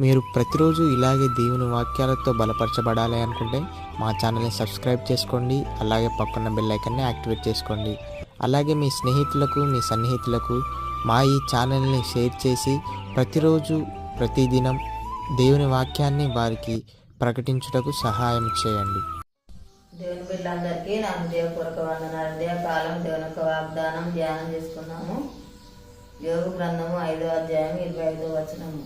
మీరు ప్రతిరోజు ఇలాగే దేవుని వాక్యాలతో బలపరచబడాలి అనుకుంటే మా ఛానల్ని సబ్స్క్రైబ్ చేసుకోండి. అలాగే పక్కన బెల్ ఐకాన్ని యాక్టివేట్ చేసుకోండి. అలాగే మీ స్నేహితులకు, మీ సన్నిహితులకు మా ఈ ఛానల్ని షేర్ చేసి ప్రతిరోజు ప్రతిదినం దేవుని వాక్యాన్ని వారికి ప్రకటించుటకు సహాయం చేయండి. దేవుని బిడ్డలందరికీ నా హృదయపూర్వక వందనాలు. కాలం దేవుని యొక్క వాగ్దానం ధ్యానం చేసుకున్నాము. యోగ గ్రంథము 5వ అధ్యాయం 25వ వచనము.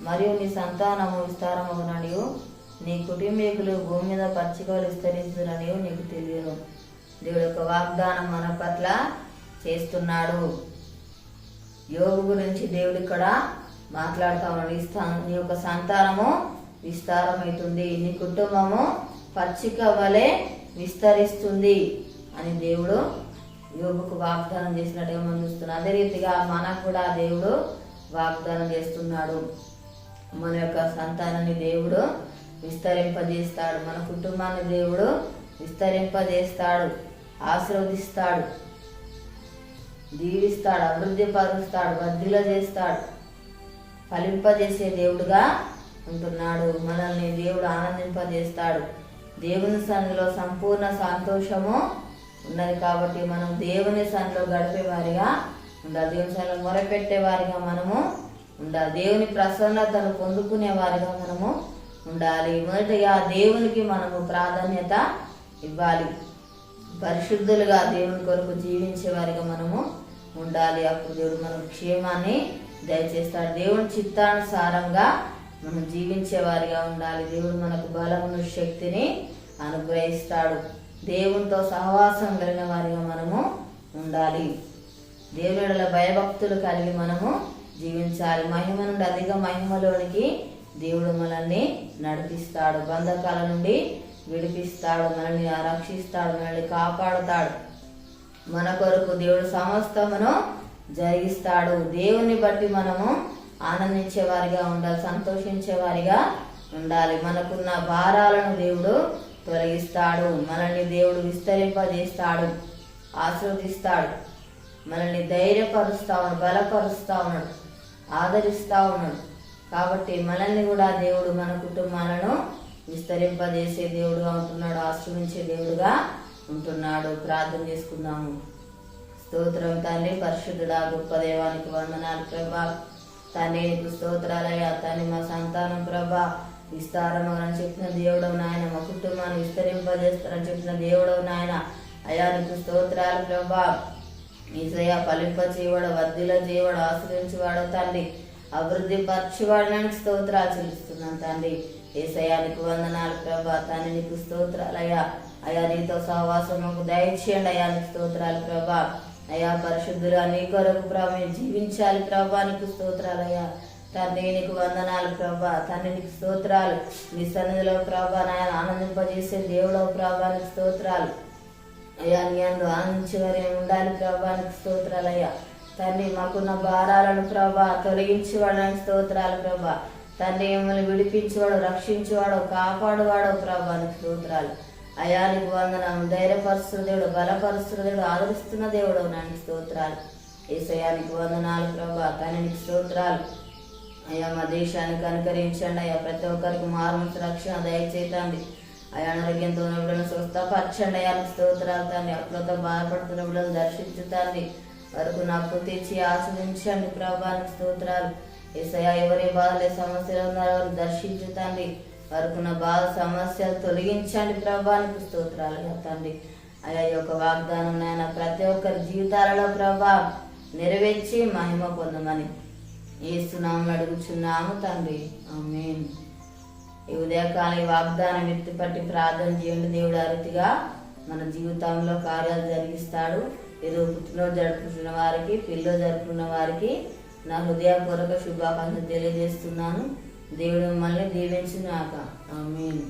మరియు నీ సంతానము విస్తారమగుననియు నీ కుటుంబీకులు భూమి మీద పచ్చికలు విస్తరించుననియు నీకు తెలియను. దేవుడి యొక్క వాగ్దానం మన పట్ల చేస్తున్నాడు. యోగు గురించి దేవుడు ఇక్కడ మాట్లాడుతూ ఉన్నాడు. నీ యొక్క సంతానము విస్తారమవుతుంది, నీ కుటుంబము పచ్చిక వలె విస్తరిస్తుంది అని దేవుడు యోగుకు వాగ్దానం చేసినట్టుగా మనం చూస్తున్నాం. అదే రీతిగా మనకు కూడా దేవుడు వాగ్దానం చేస్తున్నాడు. మన యొక్క సంతానాన్ని దేవుడు విస్తరింపజేస్తాడు, మన కుటుంబాన్ని దేవుడు విస్తరింపజేస్తాడు, ఆశీర్వదిస్తాడు, దీవిస్తాడు, అభివృద్ధి పరుస్తాడు, వర్ధిల్ల చేస్తాడు, ఫలింపజేసే దేవుడుగా ఉంటున్నాడు. మనల్ని దేవుడు ఆనందింపజేస్తాడు. దేవుని సన్నిధిలో సంపూర్ణ సంతోషము ఉన్నది కాబట్టి మనం దేవుని సన్నిధిలో గడిపే వారిగా ఉండాలి. దేవుని సన్నిధిలో మొరపెట్టే వారిగా మనము ఉండాలి. దేవుని ప్రసన్నతను పొందుకునే వారిగా మనము ఉండాలి. మొదటిగా దేవునికి మనము ప్రాధాన్యత ఇవ్వాలి. పరిశుద్ధులుగా దేవుని కొరకు జీవించే వారిగా మనము ఉండాలి. అప్పుడు దేవుడు మనకు క్షేమాన్ని దయచేస్తాడు. దేవుని చిత్తానుసారంగా మనం జీవించే వారిగా ఉండాలి. దేవుడు మనకు బలమును, శక్తిని అనుగ్రహిస్తాడు. దేవునితో సహవాసం కలిగిన వారిగా మనము ఉండాలి. దేవుని భయభక్తులు కలిగి మనము జీవించాలి. మహిమ నుండి అధిక మహిమలోనికి దేవుడు మనల్ని నడిపిస్తాడు. బంధకాల నుండి విడిపిస్తాడు, మనల్ని రక్షిస్తాడు, మనల్ని కాపాడుతాడు. మన కొరకు దేవుడు సమస్తమును జరిగిస్తాడు. దేవుని బట్టి మనము ఆనందించే వారిగా ఉండాలి, సంతోషించే వారిగా ఉండాలి. మనకున్న భారాలను దేవుడు తొలగిస్తాడు. మనల్ని దేవుడు విస్తరింపజేస్తాడు, ఆశీర్వదిస్తాడు, మనల్ని ధైర్యపరుస్తా ఉన్నాడు, బలపరుస్తా ఉన్నాడు, ఆదరిస్తా ఉన్నాడు. కాబట్టి మనల్ని కూడా దేవుడు మన కుటుంబాలను విస్తరింపజేసే దేవుడుగా ఉంటున్నాడు, ఆశ్రమించే దేవుడుగా ఉంటున్నాడు. ప్రార్థన చేసుకుందాము. స్తోత్రం తండ్రి, పరిశుద్ధుడా, గొప్ప దేవానికి వందనాలు ప్రభా. తండ్రి నీకు స్తోత్రాలయ్యా. తండ్రి మా సంతానం ప్రభా విస్తారమని చెప్పిన దేవుడవు నాయన, మా కుటుంబాన్ని విస్తరింపజేస్తారని చెప్పిన దేవుడవు నాయన. అయ్యా నీకు స్తోత్రాలు ప్రభా. ఈసయ్య ఫలింప చేయవాడు, వర్ధిల్ల చేయవాడు, ఆశ్రయించేవాడు తండ్రి, అభివృద్ధి పరిచేవాడడానికి స్తోత్రాలు చెల్లిస్తున్నాను తండ్రి. ఏసయ్యానికి వందనాలు ప్రభా. తండ్రి నీకు స్తోత్రాలయ్యా. అయ్యా నీతో సహవాసం మాకు దయచేయండి. అయ్యా నీకు స్తోత్రాలు ప్రభా. అయ్యా పరిశుద్ధులుగా నీ కొరకు ప్రభా మేము జీవించాలి ప్రభా. నీకు స్తోత్రాలయ్యా. తండ్రి నీకు వందనాలు ప్రభా. తండ్రి నీకు స్తోత్రాలు. నీ సన్నిధిలో ప్రభా నాయన ఆనందింపజేసే దేవుడవు ప్రభా నీకు స్తోత్రాలు. అయ్యా నీ అందు ఆనందించేవారు ఉండాలి ప్రభా నీకు స్తోత్రాలయ్యా. తండ్రి మాకున్న భారాలను ప్రభా తొలగించేవాడానికి స్తోత్రాలు ప్రభా. తండ్రి మిమ్మల్ని విడిపించేవాడు, రక్షించేవాడు, కాపాడువాడు ప్రభా నీకు స్తోత్రాలు. అయ్యా నీకు వందనం. ధైర్యపరుస్తున్న దేవుడు, బలపరుస్తున్న దేవుడు, ఆదరిస్తున్న దేవుడు నానికి స్తోత్రాలు. ఏసయానికి వందనాలు ప్రభా. తండ్రి నీకు స్తోత్రాలు. అయ్యా మా దేశానికి అనుకరించండి. అయ్యా ప్రతి ఒక్కరికి మారుమూస రక్షణ దయచేతండి. అయ్యా అనారోగ్యంతో ఉన్న బిడ్డలను స్వస్థపరచండి. అయ్యా స్తోత్రాలు తండ్రి. అప్పులతో బాధపడుతున్న బిడ్డలను దర్శించుతండి. వరకు నాకు తెచ్చి ఆశ్రయించండి ప్రభానికి స్తోత్రాలు. ఏసయ్యా ఎవరి బాధలే సమస్యలు ఉన్నారో వారు దర్శించుతండి. వరకున్న బాధ సమస్యలు తొలగించండి ప్రభానికి స్తోత్రాలు తండ్రి. అయ్యా ఈ యొక్క వాగ్దానం నాయన ప్రతి ఒక్కరి జీవితాలలో ప్రభా నెరవేర్చి మహిమ పొందమని యేసునామములో అడుగుచున్నాము తండ్రి, ఆమేన్. ఈ ఉదయకాల వాగ్దానం ఎత్తిపట్టి ప్రార్థన చేయండి. దేవుడు అరితిగా మన జీవితంలో కార్యాలు జరిగిస్తాడు. ఏదో పుట్టినరోజు జరుపుకున్న వారికి, పిల్లలు జరుపుకున్న వారికి నా హృదయపూర్వక శుభాకాంక్షలు తెలియజేస్తున్నాను. దేవుడు మిమ్మల్ని దీవించుగాక, ఆమేన్.